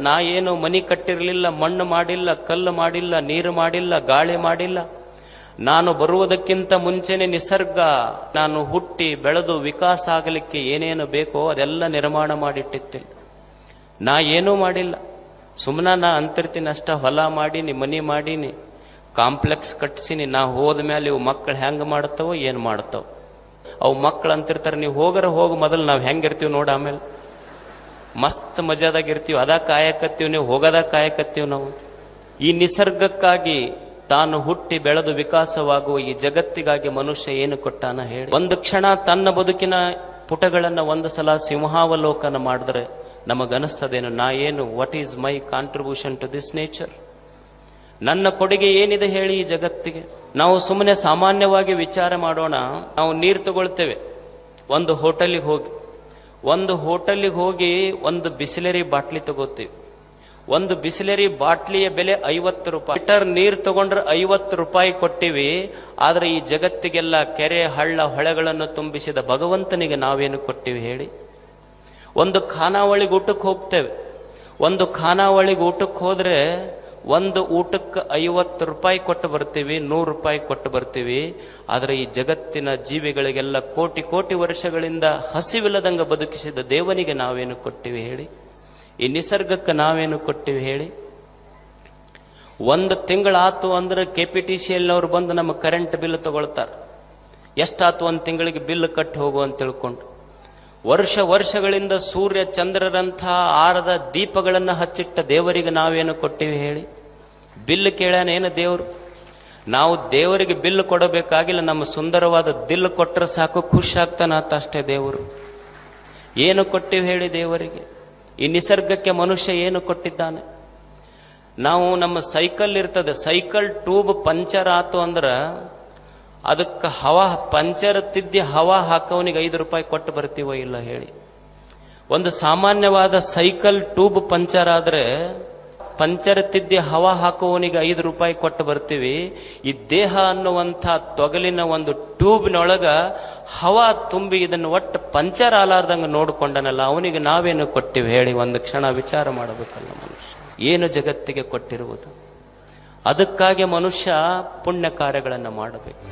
ನಾ ಏನು ಮನಿ ಕಟ್ಟಿರಲಿಲ್ಲ, ಮಣ್ಣು ಮಾಡಿಲ್ಲ, ಕಲ್ಲು ಮಾಡಿಲ್ಲ, ನೀರು ಮಾಡಿಲ್ಲ, ಗಾಳಿ ಮಾಡಿಲ್ಲ. ನಾನು ಬರುವುದಕ್ಕಿಂತ ಮುಂಚೆನೆ ನಿಸರ್ಗ ನಾನು ಹುಟ್ಟಿ ಬೆಳೆದು ವಿಕಾಸ ಆಗಲಿಕ್ಕೆ ಏನೇನು ಬೇಕೋ ಅದೆಲ್ಲ ನಿರ್ಮಾಣ ಮಾಡಿಟ್ಟಿತ್ತಿಲ್ಲ. ನಾ ಏನೂ ಮಾಡಿಲ್ಲ, ಸುಮ್ಮನೆ ನಾ ಅಂತಿರ್ತೀನಿ ಅಷ್ಟ. ಹೊಲ ಮಾಡೀನಿ, ಮನಿ ಮಾಡೀನಿ, ಕಾಂಪ್ಲೆಕ್ಸ್ ಕಟ್ಸೀನಿ. ನಾ ಹೋದ ಮೇಲೆ ಇವು ಮಕ್ಕಳು ಹೆಂಗ್ ಮಾಡ್ತಾವೋ ಏನ್ ಮಾಡ್ತಾವ. ಅವು ಮಕ್ಕಳು ಅಂತಿರ್ತಾರೆ, ನೀವು ಹೋಗರ ಹೋಗಿ ಮೊದಲು ನಾವು ಹೆಂಗಿರ್ತೀವಿ ನೋಡ, ಆಮೇಲೆ ಮಸ್ತ್ ಮಜಾದಾಗಿರ್ತೀವಿ. ಅದ ಕಾಯಕತ್ತೀವಿ, ನೀವು ಹೋಗದ ಕಾಯಕತ್ತೀವಿ ನಾವು. ಈ ನಿಸರ್ಗಕ್ಕಾಗಿ ತಾನು ಹುಟ್ಟಿ ಬೆಳೆದು ವಿಕಾಸವಾಗುವ ಈ ಜಗತ್ತಿಗಾಗಿ ಮನುಷ್ಯ ಏನು ಕೊಟ್ಟಾನ ಹೇಳಿ. ಒಂದು ಕ್ಷಣ ತನ್ನ ಬದುಕಿನ ಪುಟಗಳನ್ನ ಒಂದು ಸಲ ಸಿಂಹಾವಲೋಕನ ಮಾಡಿದ್ರೆ ನಮಗನಿಸ್ತದೇನು, ನಾ ಏನು, what is my contribution to this nature? ನನ್ನ ಕೊಡುಗೆ ಏನಿದೆ ಹೇಳಿ ಈ ಜಗತ್ತಿಗೆ? ನಾವು ಸುಮ್ಮನೆ ಸಾಮಾನ್ಯವಾಗಿ ವಿಚಾರ ಮಾಡೋಣ. ನಾವು ನೀರು ತಗೊಳ್ತೇವೆ, ಒಂದು ಹೋಟೆಲಿಗೆ ಹೋಗಿ ಒಂದು ಬಿಸಿಲರಿ ಬಾಟ್ಲಿ ತಗೋತೀವಿ. ಒಂದು ಬಿಸಿಲರಿ ಬಾಟ್ಲಿಯ ಬೆಲೆ 50 ರೂಪಾಯಿ. ಲೀಟರ್ ನೀರು ತಗೊಂಡ್ರೆ 50 ರೂಪಾಯಿ ಕೊಟ್ಟಿವಿ. ಆದ್ರೆ ಈ ಜಗತ್ತಿಗೆಲ್ಲ ಕೆರೆ, ಹಳ್ಳ, ಹೊಳೆಗಳನ್ನು ತುಂಬಿಸಿದ ಭಗವಂತನಿಗೆ ನಾವೇನು ಕೊಟ್ಟಿವಿ ಹೇಳಿ? ಒಂದು ಖಾನಾವಳಿಗೆ ಊಟಕ್ಕೆ ಹೋಗ್ತೇವೆ. ಒಂದು ಖಾನಾವಳಿಗೆ ಊಟಕ್ಕೆ ಹೋದ್ರೆ ಒಂದು ಊಟಕ್ಕೆ 50 ರೂಪಾಯಿ ಕೊಟ್ಟು ಬರ್ತೀವಿ, 100 ರೂಪಾಯಿ ಕೊಟ್ಟು ಬರ್ತೀವಿ. ಆದ್ರೆ ಈ ಜಗತ್ತಿನ ಜೀವಿಗಳಿಗೆಲ್ಲ ಕೋಟಿ ಕೋಟಿ ವರ್ಷಗಳಿಂದ ಹಸಿವಿಲ್ಲದಂಗ ಬದುಕಿಸಿದ ದೇವನಿಗೆ ನಾವೇನು ಕೊಟ್ಟಿವಿ ಹೇಳಿ? ಈ ನಿಸರ್ಗಕ್ಕೆ ನಾವೇನು ಕೊಟ್ಟಿವಿ ಹೇಳಿ? ಒಂದು ತಿಂಗಳಾತು ಅಂದ್ರೆ KPTCL ನವರು ಬಂದು ನಮ್ಮ ಕರೆಂಟ್ ಬಿಲ್ ತಗೊಳ್ತಾರೆ. ಎಷ್ಟಾತು ಒಂದು ತಿಂಗಳಿಗೆ ಬಿಲ್ ಕಟ್ಟಿ ಹೋಗು ಅಂತ ತಿಳ್ಕೊಂಡು. ವರ್ಷಗಳಿಂದ ಸೂರ್ಯ ಚಂದ್ರರಂಥ ಆರದ ದೀಪಗಳನ್ನು ಹಚ್ಚಿಟ್ಟ ದೇವರಿಗೆ ನಾವೇನು ಕೊಟ್ಟಿವಿ ಹೇಳಿ? ಬಿಲ್ ಕೇಳ್ಯಾನ ಏನು ದೇವರು? ನಾವು ದೇವರಿಗೆ ಬಿಲ್ ಕೊಡಬೇಕಾಗಿಲ್ಲ, ನಮ್ಮ ಸುಂದರವಾದ ದಿಲ್ ಕೊಟ್ಟರೆ ಸಾಕು, ಖುಷಿ ಆಗ್ತಾನಾತ ಅಷ್ಟೇ ದೇವರು. ಏನು ಕೊಟ್ಟಿವಿ ಹೇಳಿ ದೇವರಿಗೆ? ಈ ನಿಸರ್ಗಕ್ಕೆ ಮನುಷ್ಯ ಏನು ಕೊಟ್ಟಿದ್ದಾನೆ? ನಾವು ನಮ್ಮ ಸೈಕಲ್ ಇರ್ತದೆ, ಸೈಕಲ್ ಟ್ಯೂಬ್ ಪಂಚರ್ ಆತು ಅಂದ್ರ ಅದಕ್ಕೆ ಪಂಚರ್ ತಿದ್ದಿ ಹವಾ ಹಾಕವನಿಗೆ 5 ರೂಪಾಯಿ ಕೊಟ್ಟು ಬರ್ತೀವೋ ಇಲ್ಲ ಹೇಳಿ? ಒಂದು ಸಾಮಾನ್ಯವಾದ ಸೈಕಲ್ ಟ್ಯೂಬ್ ಪಂಚರ್ ಆದ್ರೆ ಪಂಚರ್ ತಿದ್ದಿ ಹವಾ ಹಾಕುವವನಿಗೆ 5 ರೂಪಾಯಿ ಕೊಟ್ಟು ಬರ್ತೀವಿ. ಈ ದೇಹ ಅನ್ನುವಂಥ ತೊಗಲಿನ ಒಂದು ಟ್ಯೂಬ್ನೊಳಗ ಹವಾ ತುಂಬಿ ಇದನ್ನು ಒಟ್ಟು ಪಂಚರ್ ಆಲಾರ್ದಂಗ ನೋಡ್ಕೊಂಡನಲ್ಲ, ಅವನಿಗೆ ನಾವೇನು ಕೊಟ್ಟಿವಿ ಹೇಳಿ? ಒಂದು ಕ್ಷಣ ವಿಚಾರ ಮಾಡಬೇಕಲ್ಲ ಮನುಷ್ಯ ಏನು ಜಗತ್ತಿಗೆ ಕೊಟ್ಟಿರುವುದು. ಅದಕ್ಕಾಗಿ ಮನುಷ್ಯ ಪುಣ್ಯ ಕಾರ್ಯಗಳನ್ನು ಮಾಡಬೇಕು.